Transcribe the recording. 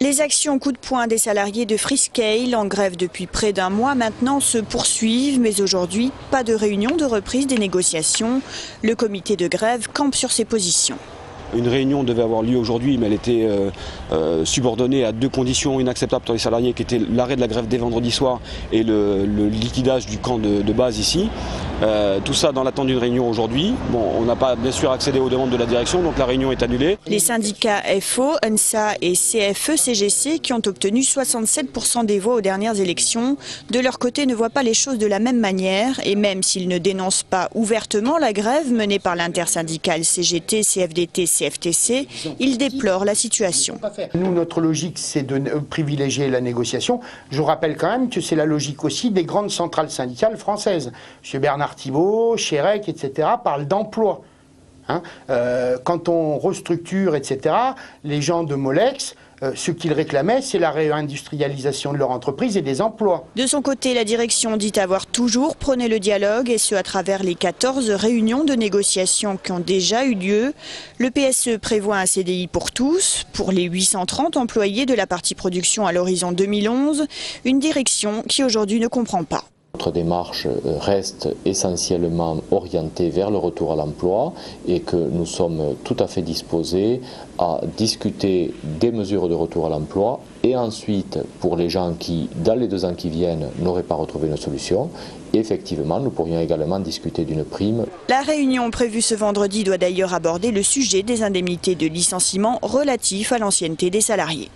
Les actions coup de poing des salariés de Freescale, en grève depuis près d'un mois maintenant, se poursuivent. Mais aujourd'hui, pas de réunion de reprise des négociations. Le comité de grève campe sur ses positions. Une réunion devait avoir lieu aujourd'hui, mais elle était subordonnée à deux conditions inacceptables pour les salariés, qui étaient l'arrêt de la grève dès vendredi soir et le liquidage du camp de base ici. Tout ça dans l'attente d'une réunion aujourd'hui. Bon, on n'a pas bien sûr accédé aux demandes de la direction, donc la réunion est annulée. Les syndicats FO, UNSA et CFE-CGC, qui ont obtenu 67% des voix aux dernières élections, de leur côté ne voient pas les choses de la même manière. Et même s'ils ne dénoncent pas ouvertement la grève menée par l'intersyndicale CGT, CFDT, CFTC, ils déplorent la situation. Nous, notre logique, c'est de privilégier la négociation. Je rappelle quand même que c'est la logique aussi des grandes centrales syndicales françaises. M. Bernard Thibault, Chérec, etc. parlent d'emploi. Quand on restructure, etc., les gens de Molex, ce qu'ils réclamaient, c'est la réindustrialisation de leur entreprise et des emplois. De son côté, la direction dit avoir toujours prôné le dialogue, et ce à travers les 14 réunions de négociation qui ont déjà eu lieu. Le PSE prévoit un CDI pour tous, pour les 830 employés de la partie production à l'horizon 2011, une direction qui aujourd'hui ne comprend pas. Notre démarche reste essentiellement orientée vers le retour à l'emploi et que nous sommes tout à fait disposés à discuter des mesures de retour à l'emploi et ensuite pour les gens qui, dans les 2 ans qui viennent, n'auraient pas retrouvé une solution, effectivement nous pourrions également discuter d'une prime. La réunion prévue ce vendredi doit d'ailleurs aborder le sujet des indemnités de licenciement relatifs à l'ancienneté des salariés.